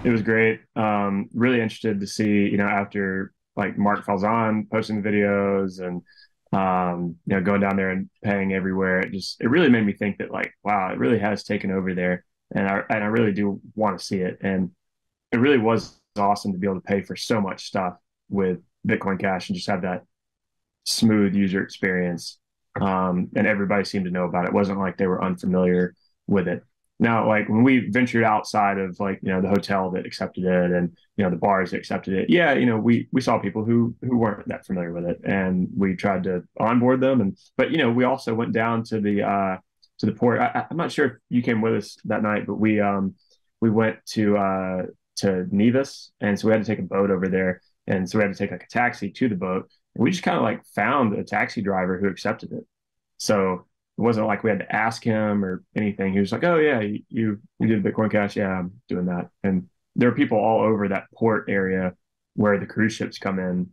It was great. Really interested to see, after like Mark Falzon posting the videos and going down there and paying everywhere. It really made me think that like, wow, it really has taken over there. And I really do want to see it. And it really was awesome to be able to pay for so much stuff with Bitcoin Cash and just have that smooth user experience. And everybody seemed to know about it. It wasn't like they were unfamiliar with it. Now, like when we ventured outside of like, the hotel that accepted it and, the bars that accepted it, yeah, we saw people who weren't that familiar with it and we tried to onboard them. But, we also went down to the port. I'm not sure if you came with us that night, but we went to Nevis. And so we had to take a boat over there. And so we had to take like a taxi to the boat. And we just kind of like found a taxi driver who accepted it. So it wasn't like we had to ask him or anything. He was like, "Oh yeah, you did Bitcoin Cash? Yeah, I'm doing that." And there are people all over that port area where the cruise ships come in.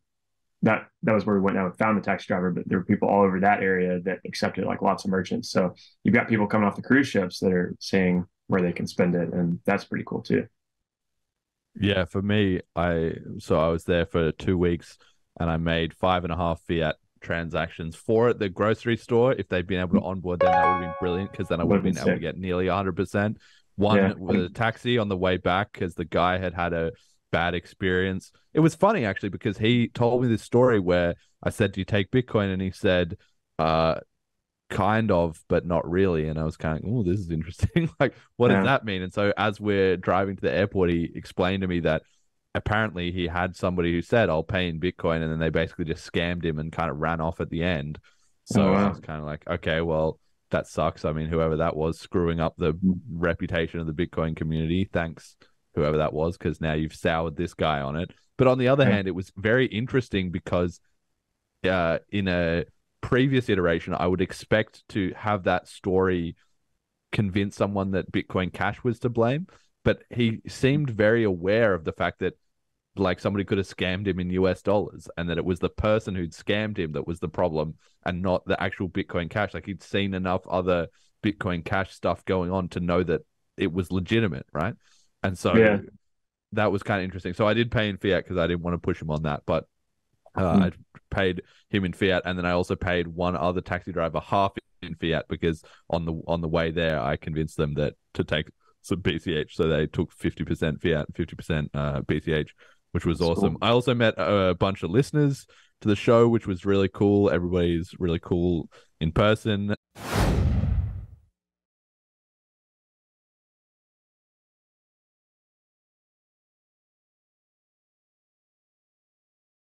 That was where we went down and found the taxi driver, but there were people all over that area that accepted, like lots of merchants. So you've got people coming off the cruise ships that are seeing where they can spend it, and that's pretty cool too. Yeah, for me, I was there for 2 weeks and I made 5.5 fiat transactions for at the grocery store. If they'd been able to onboard them, that would have been brilliant because then I would Would have have been been able to sick. get nearly 100%. Yeah. One with a taxi on the way back because the guy had had a bad experience. It was funny actually because he told me this story where I said, "Do you take Bitcoin?" And he said, uh, kind of, but not really. And I was kind of, oh, this is interesting. Like, what does Yeah. that mean? And so as we're driving to the airport, he explained to me that apparently he had somebody who said, "I'll pay in Bitcoin," and then they basically just scammed him and kind of ran off at the end. Oh So I wow. was kind of like, okay, well, that sucks. I mean, whoever that was screwing up the reputation of the Bitcoin community, thanks, whoever that was, because now you've soured this guy on it. But on the other Yeah. hand, it was very interesting because in a previous iteration, I would expect to have that story convince someone that Bitcoin Cash was to blame. But he seemed very aware of the fact that like somebody could have scammed him in US dollars and that it was the person who'd scammed him that was the problem and not the actual Bitcoin Cash. Like he'd seen enough other Bitcoin Cash stuff going on to know that it was legitimate, right? And so Yeah. that was kind of interesting. So I did pay in fiat because I didn't want to push him on that, but I Mm. paid him in fiat, and then I also paid one other taxi driver half in fiat because on the way there, I convinced them that to take some BCH, so they took 50% fiat, 50% BCH, which was That's awesome. cool. I also met a bunch of listeners to the show, which was really cool. Everybody's really cool in person.